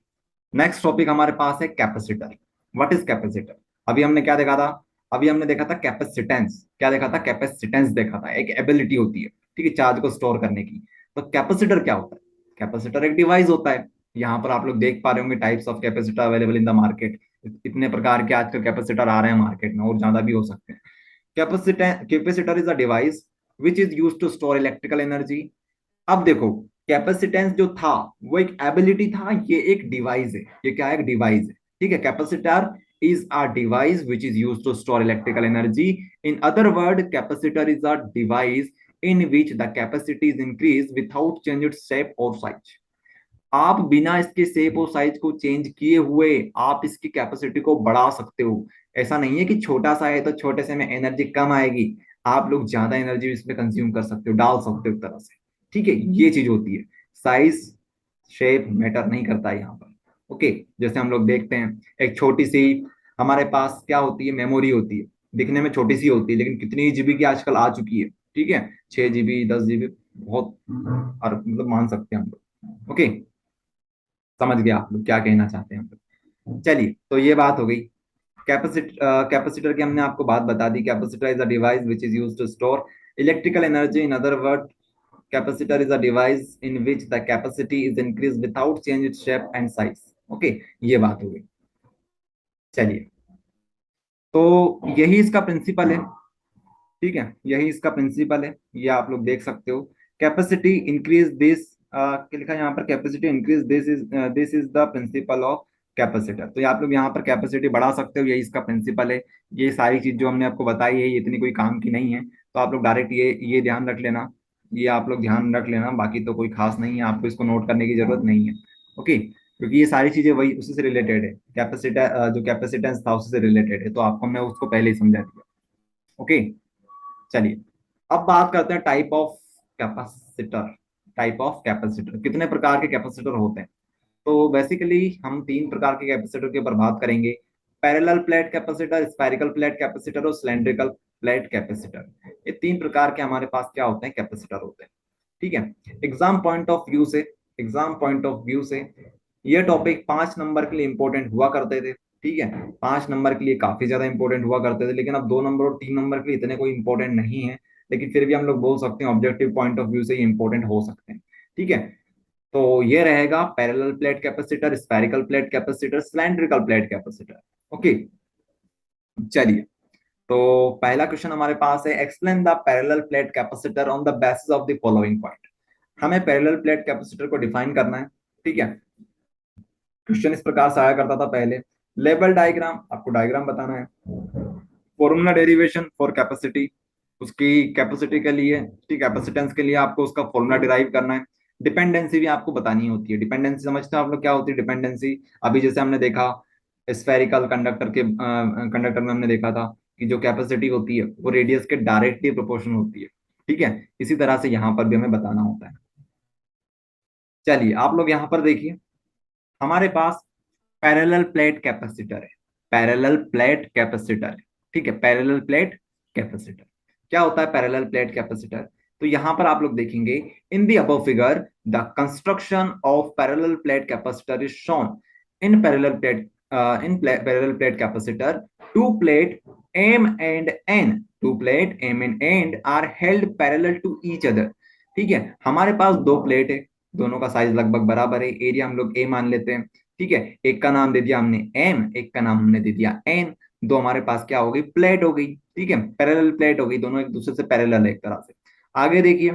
नेक्स्ट टॉपिक हमारे पास है कैपेसिटर। What is capacitor? अभी हमने क्या देखा था? अभी हमने देखा था कैपेसिटेंस। क्या देखा था? कैपेसिटेंस देखा था, एक एबिलिटी होती है, ठीक है, चार्ज को स्टोर करने की। तो कैपेसिटर क्या होता है? कैपेसिटर एक डिवाइस होता है। यहाँ पर आप लोग देख पा रहे होंगे types of capacitor available in the market. इतने प्रकार के आजकल कैपेसिटर आ रहे हैं मार्केट में, और ज्यादा भी हो सकते हैं। Capacitor is a device which is use to store electrical energy. अब देखो, कैपेसिटेंस जो था वो एक एबिलिटी था, ये एक डिवाइस है। ये क्या है? एक डिवाइस है। ठीक है, capacitor is a device which is use to store electrical energy. In other word, capacitor is a device in which the capacity is increase without change its shape और साइज। आप बिना इसके शेप और size को change किए हुए आप इसकी कैपेसिटी को बढ़ा सकते हो। ऐसा नहीं है कि छोटा सा है तो छोटे से में एनर्जी कम आएगी। आप लोग ज्यादा एनर्जी इसमें कंज्यूम कर सकते हो, डाल सकते हो एक तरह से। ठीक है, ये चीज होती है। साइज शेप मैटर नहीं करता है यहाँ पर। ओके, जैसे हम लोग देखते हैं, एक छोटी सी हमारे पास क्या होती है? मेमोरी होती है। दिखने में छोटी सी होती है, लेकिन कितनी जीबी की आजकल आ चुकी है। ठीक है, 6 जीबी 10 जीबी, बहुत, और मतलब मान सकते हैं हम लोग। ओके, समझ गया आप लोग क्या कहना चाहते हैं हम लोग। चलिए, तो ये बात हो गई। कैपेसिटर की हमने आपको बात बता दी। Capacitor is a device which is use to store electrical energy. In other word, capacitor is a device in which the capacity is increase without change its shape and size. Okay, ये बात हो गई। चलिए, तो यही इसका principal है। ठीक है, यही इसका प्रिंसिपल है, ये आप लोग देख सकते हो। कैपेसिटी इंक्रीज दिस, लिखा है यहाँ पर, capacity increase this is the principle of capacitor. तो ये आप लोग यहाँ पर कैपेसिटी बढ़ा सकते हो, यही इसका प्रिंसिपल है। ये सारी चीज जो हमने आपको बताई है ये इतनी कोई काम की नहीं है, तो आप लोग डायरेक्ट ये ध्यान रख लेना। ये आप लोग ध्यान रख लेना, बाकी तो कोई खास नहीं है, आपको इसको नोट करने की जरूरत नहीं है। ओके, क्योंकि ये सारी चीजें वही उसी से रिलेटेड है। कैपेसिटर जो कैपेसिटेंस था उसी से रिलेटेड है, तो आपको हमने उसको पहले ही समझा दिया। ओके, चलिए अब बात करते हैं type of capacitor. Type of capacitor, कितने प्रकार के कैपेसिटर होते हैं? तो बेसिकली हम 3 प्रकार के कैपेसिटर के ऊपर बात करेंगे। Parallel plate capacitor, spherical plate capacitor और सिलेंड्रिकल प्लेट कैपेसिटर। ये 3 प्रकार के हमारे पास क्या होते हैं? कैपेसिटर होते हैं। ठीक है, एग्जाम पॉइंट ऑफ व्यू से, एग्जाम पॉइंट ऑफ व्यू से ये टॉपिक 5 नंबर के लिए इंपॉर्टेंट हुआ करते थे। ठीक है, 5 नंबर के लिए काफी ज्यादा इंपॉर्टेंट हुआ करते थे, लेकिन अब 2 नंबर और 3 नंबर के लिए इतने कोई इंपॉर्टेंट नहीं है। लेकिन फिर भी हम लोग बोल सकते हैं ऑब्जेक्टिव पॉइंट ऑफ व्यू से ये इंपॉर्टेंट हो सकते हैं। ठीक है, तो ये रहेगा parallel plate capacitor, spherical plate capacitor, cylindrical plate capacitor. Okay, चलिए, तो पहला क्वेश्चन हमारे पास है, explain the parallel plate capacitor on the basis of the following point. हमें पैरेलल प्लेट कैपेसिटर को डिफाइन करना है। ठीक है, क्वेश्चन इस प्रकार से आया करता था पहले, लेबल डायग्राम, आपको डायग्राम बताना है। फॉर्मूला डेरिवेशन फॉर कैपेसिटी, उसकी कैपेसिटी के लिए, उसकी कैपेसिटेंस के लिए आपको उसका फॉर्मूला डिराइव करना है। डिपेंडेंसी भी आपको बतानी होती है। डिपेंडेंसी समझते हो आप लोग क्या होती है डिपेंडेंसी? अभी जैसे हमने देखा स्फेरिकल कंडक्टर में हमने देखा था कि जो कैपेसिटी होती है वो रेडियस के डायरेक्टली प्रोपोर्शनल होती है। ठीक है, इसी तरह से यहाँ पर भी हमें बताना होता है। चलिए आप लोग यहाँ पर देखिए, हमारे पास पैरेलल प्लेट कैपेसिटर है। पैरेलल प्लेट कैपेसिटर है। ठीक है, पैरेलल प्लेट कैपेसिटर क्या होता है? पैरेलल प्लेट कैपेसिटर, तो यहां पर आप लोग देखेंगे in the above figure the construction of parallel plate capacitor is shown in parallel plate in parallel plate capacitor two plate M and N, two plate M and N are held parallel to each other. ठीक है, हमारे पास दो plate है, दोनों का size लगभग बराबर है, एरिया हम लोग ए मान लेते हैं। ठीक है, एक का नाम दे दिया हमने एम, एक का नाम हमने दे दिया एन। दो हमारे पास क्या हो गई? प्लेट हो गई। ठीक है, पैरेलल प्लेट हो गई, दोनों एक दूसरे से पैरेलल है एक तरह से। आगे देखिए,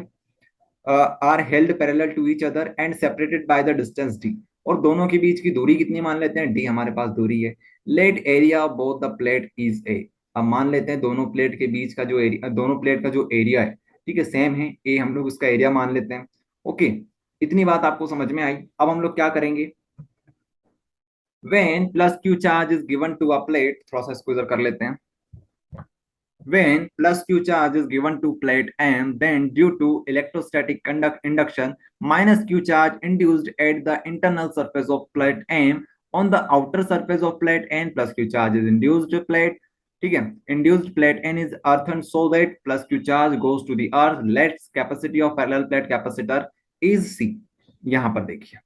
are held parallel to each other and separated by the distance D, और दोनों के बीच की दूरी कितनी मान लेते हैं? डी हमारे पास दूरी है। Let area both the plate is A, अब मान लेते हैं दोनों प्लेट के बीच का जो एरिया, दोनों प्लेट का जो एरिया है, ठीक है, सेम है, ए हम लोग उसका एरिया मान लेते हैं। ओके, इतनी बात आपको समझ में आई। अब हम लोग क्या करेंगे? when plus q charge is given to a plate, थोड़ा सा इसको इधर कर लेते हैं। when plus q charge is given to plate m, then due to electrostatic induction minus q charge induced at the internal surface of plate m on the outer surface of plate n plus q charge is induced plate, ठीक है, induced plate n is earthen so that plus q charge goes to the earth, let capacity of parallel plate capacitor is c। यहां पर देखिए,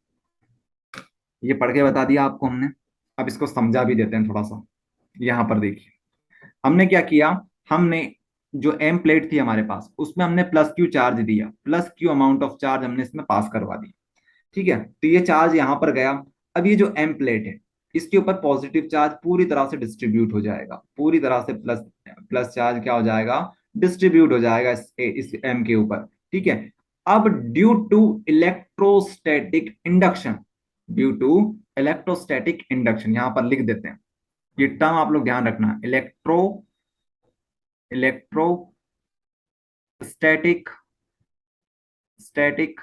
ये पढ़ के बता दिया आपको हमने, अब इसको समझा भी देते हैं थोड़ा सा। यहां पर देखिए, हमने क्या किया, हमने जो एम प्लेट थी हमारे पास उसमें हमने प्लस क्यू चार्ज दिया, plus Q amount of charge हमने इसमें पास करवा दी। ठीक है, तो ये चार्ज यहां पर गया। अब ये जो एम प्लेट है इसके ऊपर पॉजिटिव चार्ज पूरी तरह से डिस्ट्रीब्यूट हो जाएगा, पूरी तरह से प्लस प्लस चार्ज क्या हो जाएगा? डिस्ट्रीब्यूट हो जाएगा इस एम के ऊपर। ठीक है, अब due to electrostatic induction, due to electrostatic induction यहां पर लिख देते हैं, ये टर्म आप लोग ध्यान रखना, इलेक्ट्रोस्टैटिक स्टैटिक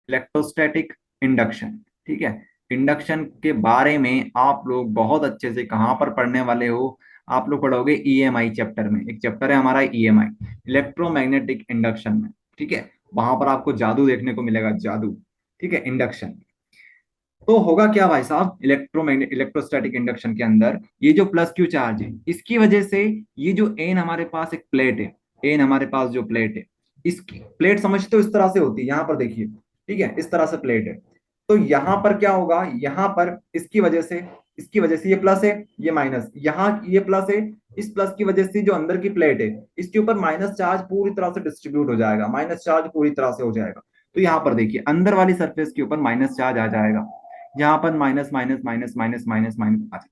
इलेक्ट्रोस्टैटिक इंडक्शन। ठीक है, इंडक्शन के बारे में आप लोग बहुत अच्छे से कहां पर पढ़ने वाले हो? आप लोग पढ़ोगे ईएमआई चैप्टर में, एक चैप्टर है हमारा ईएमआई, इलेक्ट्रोमैग्नेटिक इंडक्शन में। ठीक है, वहां पर आपको जादू देखने को मिलेगा, जादू। ठीक है, इंडक्शन तो होगा क्या भाई साहब? इलेक्ट्रोस्टैटिक इंडक्शन के अंदर ये जो प्लस क्यू चार्ज है इसकी वजह से ये जो एन हमारे पास एक प्लेट है, एन हमारे पास जो प्लेट है, इसकी प्लेट समझते हो इस तरह से होती है, यहां पर देखिए। ठीक है, इस तरह से प्लेट है, तो यहां पर क्या होगा? यहां पर इसकी वजह से ये प्लस है, ये माइनस, यहाँ ये प्लस है, इस प्लस की वजह से जो अंदर की प्लेट है इसके ऊपर माइनस चार्ज पूरी तरह से डिस्ट्रीब्यूट हो जाएगा, माइनस चार्ज पूरी तरह से हो जाएगा। तो यहाँ पर देखिए अंदर वाली सरफेस के ऊपर माइनस चार्ज आ जाएगा, यहाँ पर minus minus minus minus minus minus.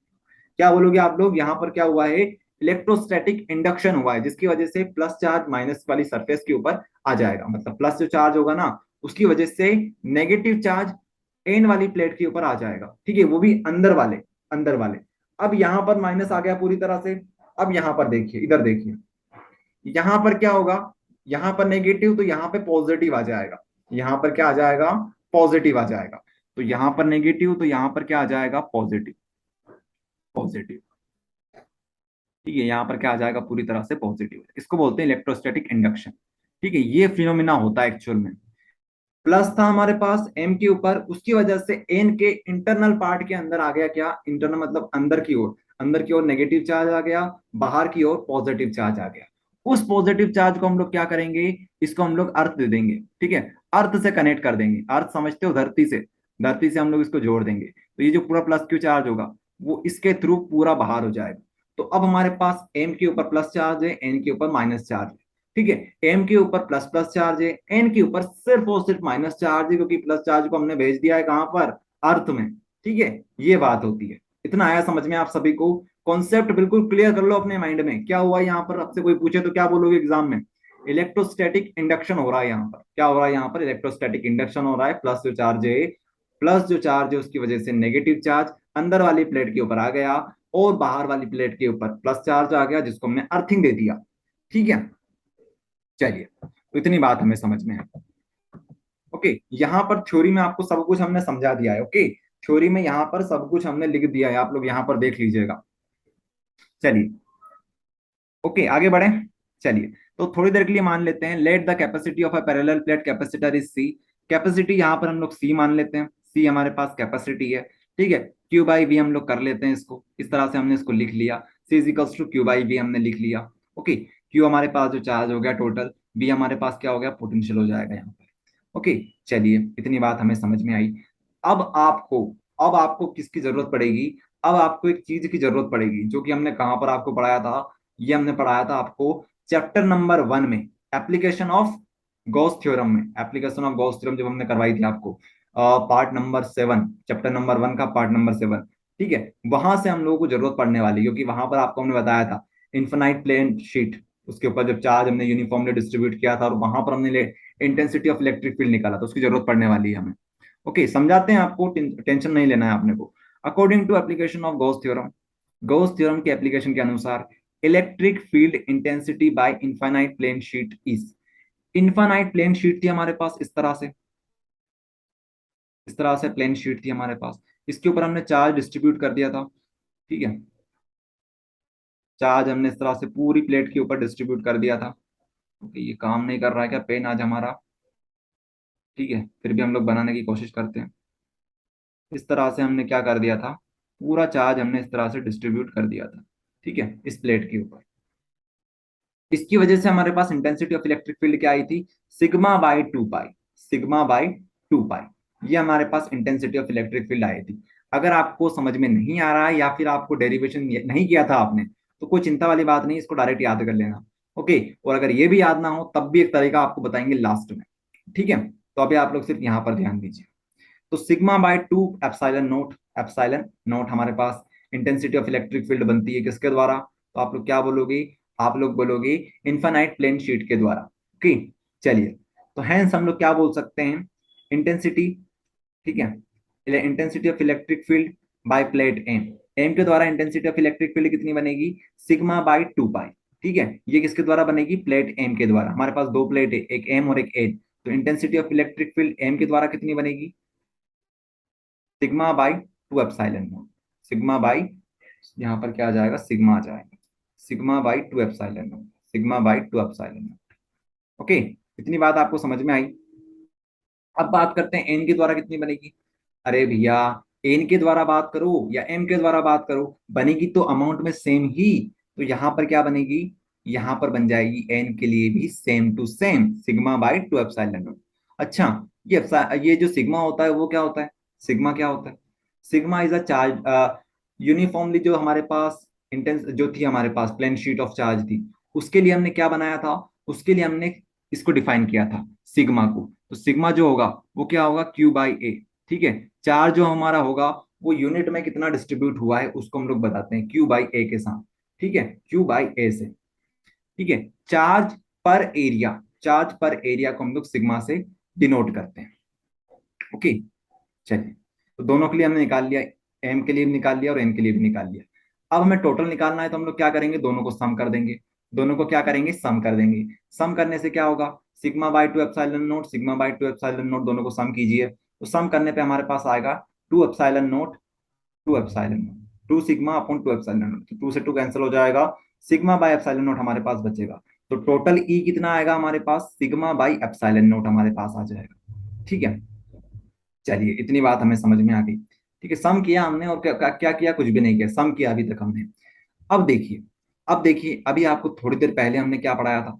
क्या बोलोगे आप लोग? यहाँ पर क्या हुआ है? इलेक्ट्रोस्टैटिक इंडक्शन हुआ है, जिसकी वजह से प्लस चार्ज माइनस वाली सरफेस के ऊपर आ जाएगा, मतलब प्लस जो चार्ज होगा ना उसकी वजह से नेगेटिव चार्ज एन वाली प्लेट के ऊपर आ जाएगा। ठीक है, वो भी अंदर वाले। अब यहाँ पर माइनस आ गया पूरी तरह से। अब यहाँ पर देखिए, इधर देखिए, यहाँ पर क्या होगा? यहाँ पर नेगेटिव, तो यहाँ पे पॉजिटिव आ जाएगा, यहाँ पर क्या आ जाएगा? पॉजिटिव आ जाएगा। तो यहाँ पर नेगेटिव, तो यहाँ पर क्या आ जाएगा? Positive, positive. ठीक है, यहाँ पर क्या आ जाएगा? पूरी तरह से पॉजिटिव। इसको बोलते हैं इलेक्ट्रोस्टैटिक इंडक्शन। ठीक है, ये फिनोमिना होता है एक्चुअल में। प्लस था हमारे पास एम के ऊपर, उसकी वजह से एन के इंटरनल पार्ट के अंदर आ गया क्या? इंटरनल मतलब अंदर की ओर नेगेटिव चार्ज आ गया, बाहर की ओर पॉजिटिव चार्ज आ गया। उस पॉजिटिव चार्ज को हम लोग क्या करेंगे? इसको हम लोग अर्थ दे देंगे। ठीक है, अर्थ से कनेक्ट कर देंगे। अर्थ समझते हो? धरती से, धरती से हम लोग इसको जोड़ देंगे, तो ये जो पूरा प्लस क्यू चार्ज होगा वो इसके थ्रू पूरा बाहर हो जाएगा। तो अब हमारे पास एम के ऊपर प्लस चार्ज है, एन के ऊपर माइनस चार्ज है। ठीक है, एम के ऊपर प्लस प्लस चार्ज है, एन के ऊपर सिर्फ और सिर्फ माइनस चार्ज है, क्योंकि प्लस चार्ज को हमने भेज दिया है कहां पर? अर्थ में। ठीक है, ये बात होती है। इतना आया समझ में आप सभी को? कॉन्सेप्ट बिल्कुल क्लियर कर लो अपने माइंड में। क्या हुआ यहाँ पर? आपसे कोई पूछे तो क्या बोलोगे एग्जाम में? इलेक्ट्रोस्टैटिक इंडक्शन हो रहा है यहाँ पर। क्या हो रहा है यहाँ पर? इलेक्ट्रोस्टैटिक इंडक्शन हो रहा है। प्लस जो चार्ज है उसकी वजह से नेगेटिव चार्ज अंदर वाली प्लेट के ऊपर आ गया, और बाहर वाली प्लेट के ऊपर प्लस चार्ज आ गया, जिसको हमने अर्थिंग दे दिया। ठीक है, चलिए, तो इतनी बात हमें समझ में है। ओके, यहाँ पर थ्योरी में आपको सब कुछ हमने समझा दिया है। ओके, थ्योरी में यहाँ पर सब कुछ हमने लिख दिया है, आप लोग यहाँ पर देख लीजिएगा। चलिए, ओके, आगे बढ़े। चलिए, तो थोड़ी देर के लिए मान लेते हैं, let the capacity of a parallel plate capacitor is C. Capacity यहाँ पर हम लोग सी मान लेते हैं, सी हमारे पास कैपेसिटी है। ठीक है, क्यू बाई वी हम लोग कर लेते हैं इसको, इस तरह से हमने इसको लिख लिया, C is equals to Q by V हमने लिख लिया। ओके, क्यू हमारे पास जो चार्ज हो गया टोटल, बी हमारे पास क्या हो गया, पोटेंशियल हो जाएगा यहाँ पर। ओके, चलिए, इतनी बात हमें समझ में आई। अब आपको अब आपको किसकी जरूरत पड़ेगी, अब आपको एक चीज की जरूरत पड़ेगी, जो कि हमने कहाँ पर आपको पढ़ाया था, ये हमने पढ़ाया था आपको चैप्टर नंबर 1 में, एप्लीकेशन ऑफ गॉस थ्योरम में। एप्लीकेशन ऑफ गॉस थ्योरम जब हमने करवाई थी आपको, पार्ट नंबर 7, चैप्टर नंबर 1 का पार्ट नंबर 7। ठीक है, वहां से हम लोगों को जरूरत पड़ने वाली है, क्योंकि वहां पर आपको हमने बताया था इन्फिनाइट प्लेन शीट, उसके ऊपर जब चार्ज हमने यूनिफॉर्मली डिस्ट्रीब्यूट किया था और वहां पर हमने इंटेंसिटी ऑफ इलेक्ट्रिक फील्ड निकाला, तो उसकी जरूरत पड़ने वाली है हमें। ओके, समझाते हैं आपको, टेंशन नहीं लेना है आपने को। According to application of Gauss theorem के एप्लीकेशन के अनुसार, electric field intensity by infinite plane sheet is. Infinite plane sheet थी हमारे पास, इस तरह से, इस तरह से प्लेन शीट थी हमारे पास, इसके ऊपर हमने चार्ज डिस्ट्रीब्यूट कर दिया था। ठीक है, चार्ज हमने इस तरह से पूरी प्लेट के ऊपर डिस्ट्रीब्यूट कर दिया था। ओके, ये काम नहीं कर रहा है क्या पेन आज हमारा? ठीक है, फिर भी हम लोग बनाने की कोशिश करते हैं। इस तरह से हमने क्या कर दिया था, पूरा चार्ज हमने इस तरह से डिस्ट्रीब्यूट कर दिया था। ठीक है, इस प्लेट के ऊपर। इसकी वजह से हमारे पास इंटेंसिटी ऑफ इलेक्ट्रिक फील्ड क्या आई थी, sigma by 2 pi. Sigma by 2 पाई, ये हमारे पास intensity of electric field I थी। अगर आपको समझ में नहीं आ रहा है या फिर आपको डेरिवेशन नहीं किया था आपने, तो कोई चिंता वाली बात नहीं, इसको डायरेक्ट याद कर लेना। ओके, और अगर ये भी याद ना हो तब भी एक तरीका आपको बताएंगे लास्ट में। ठीक है, तो अभी आप लोग सिर्फ यहाँ पर ध्यान दीजिए। तो sigma bye 2 epsilon note, epsilon note हमारे पास इंटेंसिटी ऑफ इलेक्ट्रिक फील्ड बनती है किसके द्वारा, तो आप लोग क्या बोलोगे, आप लोग बोलोगे इनफाइनाइट प्लेन शीट के द्वारा। ओके, चलिए, तो हैंस हम लोग क्या बोल सकते हैं, इंटेंसिटी, ठीक है, intensity of electric field by plate M, M के द्वारा इंटेंसिटी ऑफ इलेक्ट्रिक फील्ड कितनी बनेगी, सिग्मा बाय 2 पाई। ठीक है, ये किसके द्वारा बनेगी, प्लेट एम के द्वारा। हमारे पास दो प्लेट है, एक एम और एक एन, तो intensity of electric field M के द्वारा कितनी बनेगी, sigma by 2 epsilon naught. Sigma by, यहाँ पर क्या आ जाएगा, सिग्मा आ जाएगा, sigma by 2 epsilon naught, sigma by 2 epsilon naught. Okay, इतनी बात आपको समझ में आई। अब बात करते हैं एन के द्वारा कितनी बनेगी। अरे भैया, एन के द्वारा बात करो या एम के द्वारा बात करो, बनेगी तो अमाउंट में सेम ही। तो यहाँ पर क्या बनेगी, यहाँ पर बन जाएगी एन के लिए भी same to same, sigma by 2 epsilon naught. अच्छा, ये जो सिग्मा होता है वो क्या होता है, सिग्मा क्या होता है, sigma is a charge, uniformly जो हमारे पास इंटेंस जो थी हमारे पास प्लेन शीट ऑफ चार्ज थी, उसके लिए हमने क्या बनाया था, उसके लिए हमने इसको डिफाइन किया था सिग्मा को। तो सिग्मा जो होगा वो क्या होगा, क्यू बाई ए। ठीक है, चार्ज जो हमारा होगा वो यूनिट में कितना डिस्ट्रीब्यूट हुआ है उसको हम लोग बताते हैं क्यू बाई ए के साथ। ठीक है, क्यू बाई ए से। ठीक है, चार्ज पर एरिया, चार्ज पर एरिया को हम लोग सिग्मा से डिनोट करते हैं। ओके, चलिए, तो दोनों के लिए हमने निकाल लिया, एम के लिए भी निकाल लिया और एन के लिए भी निकाल लिया। अब हमें टोटल निकालना है, तो हम लोग क्या करेंगे, दोनों को सम कर देंगे। दोनों को क्या करेंगे, सम कर देंगे। सम करने से क्या होगा, sigma by 2 epsilon naught, sigma by 2 epsilon note, दोनों को सम कीजिए, तो सम करने पे हमारे पास आएगा 2 epsilon note, 2 epsilon note, 2 sigma upon 2 epsilon note, 2 से 2 कैंसिल हो जाएगा, सिग्मा बाई एप्सिलॉन नोट हमारे पास बचेगा। तो टोटल ई कितना आएगा हमारे पास, सिग्मा बाई एप्सिलॉन नोट हमारे पास आ जाएगा। ठीक है, चलिए, इतनी बात हमें समझ में आ गई। ठीक है, सम किया हमने और क्या क्या किया, कुछ भी नहीं किया, सम किया अभी तक हमने। अब देखिए, अब देखिए, अभी आपको थोड़ी देर पहले हमने क्या पढ़ाया था,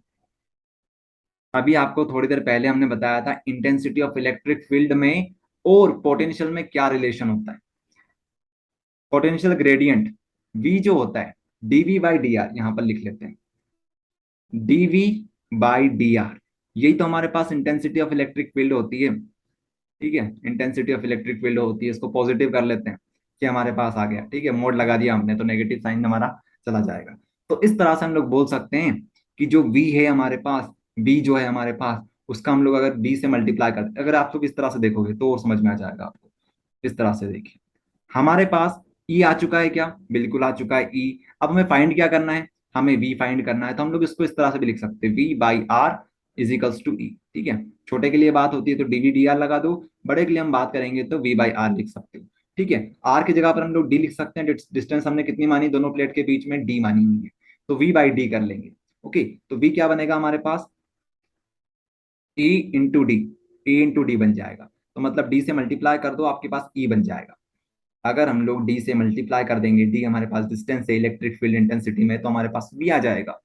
अभी आपको थोड़ी देर पहले हमने बताया था इंटेंसिटी ऑफ इलेक्ट्रिक फील्ड में और पोटेंशियल में क्या रिलेशन होता है। पोटेंशियल ग्रेडियंट v जो होता है, dv बाई डी आर, यहां पर लिख लेते हैं, dv बाई डी आर, यही तो हमारे पास इंटेंसिटी ऑफ इलेक्ट्रिक फील्ड होती है। ठीक है, इंटेंसिटी ऑफ इलेक्ट्रिक फील्ड होती है, इसको पॉजिटिव कर लेते हैं कि हमारे पास आ गया। ठीक है, मोड लगा दिया हमने तो नेगेटिव साइन हमारा चला जाएगा। तो इस तरह से हम लोग बोल सकते हैं कि जो v है हमारे पास, b जो है हमारे पास, उसका हम लोग अगर b से मल्टीप्लाई करते, अगर आप लोग इस तरह से देखोगे तो और समझ में आ जाएगा आपको। इस तरह से देखिए, हमारे पास E आ चुका है क्या, बिल्कुल आ चुका है E। अब हमें फाइंड क्या करना है, हमें v फाइंड करना है, तो हम लोग इसको इस तरह से भी लिख सकते हैं, v by R is equals to E. ठीक है, छोटे के लिए बात होती है तो dv dr लगा दो, बड़े के लिए हम बात करेंगे तो v बाई आर लिख सकते हो। ठीक है, आर की जगह पर हम लोग डी लिख सकते हैं, डिस्टेंस हमने कितनी मानी दोनों प्लेट के बीच में, डी मानी हुई है, तो v बाई डी कर लेंगे। ओके, तो v क्या बनेगा हमारे पास, e into D, e into D बन जाएगा, तो मतलब d से मल्टीप्लाई कर दो, आपके पास e बन जाएगा। अगर हम लोग डी से मल्टीप्लाई कर देंगे, डी हमारे पास डिस्टेंस है इलेक्ट्रिक फील्ड इंटेंसिटी में, तो हमारे पास वी आ जाएगा।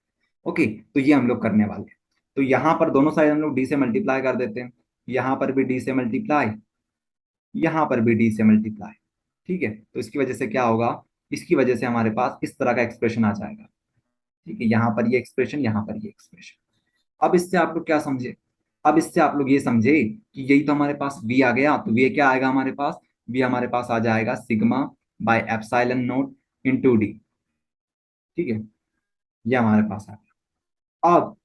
ओके, तो ये हम लोग करने वाले हैं। तो यहाँ पर दोनों साइड हम लोग डी से मल्टीप्लाई कर देते हैं, यहाँ पर भी डी से मल्टीप्लाई, यहाँ पर भी डी से मल्टीप्लाई। ठीक है, तो इसकी वजह से क्या होगा, इसकी वजह से हमारे पास इस तरह का एक्सप्रेशन आ जाएगा। ठीक है, यहाँ पर ये एक्सप्रेशन, यहाँ पर ये एक्सप्रेशन। अब इससे आप लोग क्या समझे, अब इससे आप लोग ये समझे कि यही तो हमारे पास v आ गया, तो v क्या आएगा हमारे पास, v हमारे पास आ जाएगा sigma by epsilon naught into D. ठीक है, ये हमारे पास आ गया। अब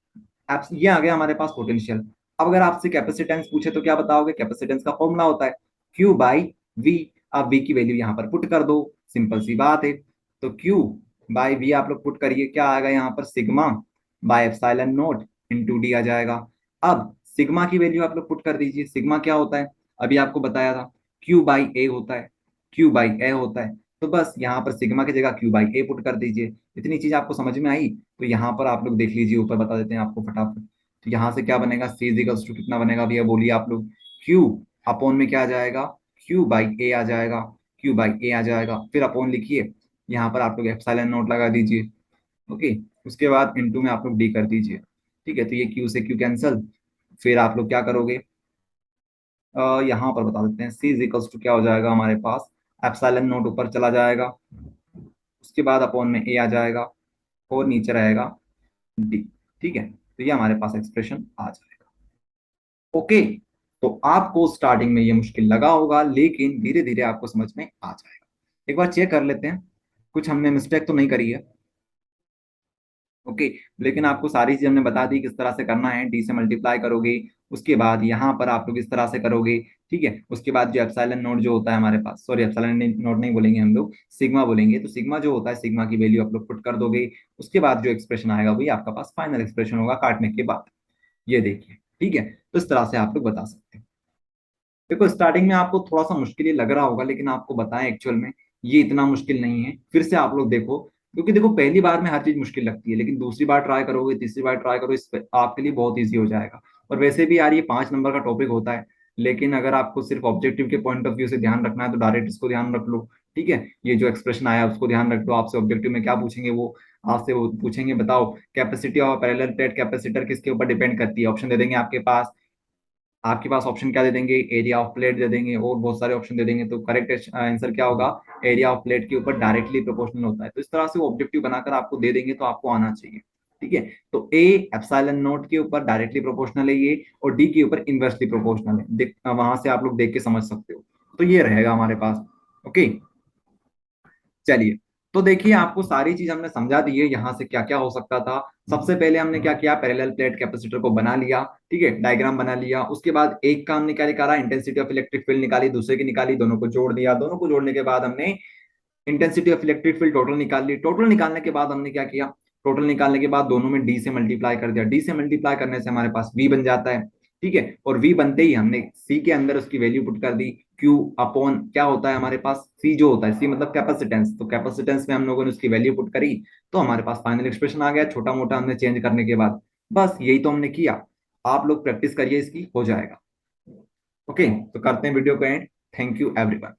ये आ गया हमारे पास पोटेंशियल। अब अगर आपसे कैपेसिटेंस पूछे तो क्या बताओगे, कैपेसिटेंस का फॉर्मूला होता है Q बाई V। आप V की वैल्यू यहाँ पर पुट कर दो, सिंपल सी बात है। तो Q बाई V आप लोग पुट करिए, क्या आएगा यहाँ पर, sigma by epsilon naught into D आ जाएगा। अब सिग्मा की वैल्यू आप लोग पुट कर दीजिए, सिग्मा क्या होता है, अभी आपको बताया था, Q बाई ए होता है, Q बाई ए होता है। तो बस यहाँ पर सिग्मा की जगह Q बाई ए पुट कर दीजिए। इतनी चीज आपको समझ में आई, तो यहाँ पर आप लोग देख लीजिए, ऊपर बता देते हैं आपको फटाफट। तो यहाँ से क्या बनेगा, सी इजिकल्स टू कितना बनेगा भैया बोलिए आप लोग, क्यू अपॉन में क्या आ जाएगा, क्यू बाई ए आ जाएगा, क्यू बाई ए आ जाएगा, फिर अपॉन लिखिए, यहाँ पर आप लोग एप्सिलॉन नोट लगा दीजिए। ओके, उसके बाद इनटू में आप लोग डी कर दीजिए। ठीक है, तो ये क्यू से क्यू कैंसल, फिर आप लोग क्या करोगे, यहाँ पर बता देते हैं, सी इजिकल्स टू क्या हो जाएगा हमारे पास, एप्सिलॉन नोट ऊपर चला जाएगा, उसके बाद अपॉन में ए आ जाएगा, और नीचे रहेगा डी। ठीक है, तो ये हमारे पास एक्सप्रेशन आ जाएगा। ओके, तो आपको स्टार्टिंग में ये मुश्किल लगा होगा, लेकिन धीरे धीरे आपको समझ में आ जाएगा। एक बार चेक कर लेते हैं, कुछ हमने मिस्टेक तो नहीं करी है। ओके, लेकिन आपको सारी चीज हमने बता दी किस तरह से करना है, डी से मल्टीप्लाई करोगे, उसके बाद यहाँ पर आप लोग इस तरह से करोगे। ठीक है, उसके बाद जो एप्सिलॉन नोट जो होता है हमारे पास, सॉरी एप्सिलॉन नोट नहीं बोलेंगे हम लोग, सिग्मा बोलेंगे, तो सिग्मा जो होता है, सिग्मा की वैल्यू आप लोग पुट कर दोगे। उसके बाद जो एक्सप्रेशन आएगा वही आपका पास फाइनल एक्सप्रेशन होगा काटने के बाद। ये देखिए, ठीक है, तो इस तरह से आप लोग बता सकते हैं। देखो स्टार्टिंग में आपको थोड़ा सा मुश्किल ये लग रहा होगा, लेकिन आपको बताएं एक्चुअल में ये इतना मुश्किल नहीं है। फिर से आप लोग देखो, क्योंकि देखो पहली बार में हर चीज मुश्किल लगती है, लेकिन दूसरी बार ट्राई करोगे, तीसरी बार ट्राई करो, इस पे आपके लिए बहुत ईजी हो जाएगा। और वैसे भी यार ये 5 नंबर का टॉपिक होता है, लेकिन अगर आपको सिर्फ ऑब्जेक्टिव के पॉइंट ऑफ व्यू से ध्यान रखना है तो डायरेक्ट इसको ध्यान रख लो। ठीक है, ये जो एक्सप्रेशन आया उसको ध्यान रख लो। आपसे ऑब्जेक्टिव में क्या पूछेंगे, वो आपसे वो पूछेंगे बताओ capacity of parallel plate capacitor किसके ऊपर डिपेंड करती है, ऑप्शन दे देंगे आपके पास। आपके पास ऑप्शन क्या दे देंगे, एरिया ऑफ प्लेट दे देंगे, और बहुत सारे ऑप्शन दे देंगे, तो करेक्ट आंसर क्या होगा, एरिया ऑफ प्लेट के ऊपर डायरेक्टली प्रोपोर्शनल होता है। तो इस तरह से ऑब्जेक्टिव बनाकर आपको दे देंगे तो आपको आना चाहिए। ठीक है, तो ए एप्सिलॉन नोट के ऊपर डायरेक्टली प्रोपोर्शनल है ये, और डी के ऊपर इनवर्सली प्रोपोर्शनल है, वहां से आप लोग देख के समझ सकते हो। तो ये रहेगा हमारे पास। ओके, चलिए, तो देखिए आपको सारी चीज हमने समझा दी है, यहाँ से क्या क्या हो सकता था। सबसे पहले हमने क्या किया, पैरेलल प्लेट कैपेसिटर को बना लिया, ठीक है, डायग्राम बना लिया। उसके बाद एक का हमने क्या निकाला, इंटेंसिटी ऑफ इलेक्ट्रिक फील्ड निकाली, दूसरे की निकाली, दोनों को जोड़ दिया। दोनों को जोड़ने के बाद हमने intensity of electric field total निकाल ली। टोटल निकालने के बाद हमने क्या किया, टोटल निकालने के बाद दोनों में डी से मल्टीप्लाई कर दिया। डी से मल्टीप्लाई करने से हमारे पास वी बन जाता है। ठीक है, और वी बनते ही हमने सी के अंदर उसकी वैल्यू पुट कर दी, क्यू अपॉन क्या होता है हमारे पास, सी जो होता है, सी मतलब कैपेसिटेंस, तो कैपेसिटेंस में हम लोगों ने उसकी वैल्यू पुट करी, तो हमारे पास फाइनल एक्सप्रेशन आ गया, छोटा मोटा हमने चेंज करने के बाद। बस यही तो हमने किया। आप लोग प्रैक्टिस करिए, इसकी हो जाएगा। ओके, तो करते हैं वीडियो को एंड। Thank you everyone.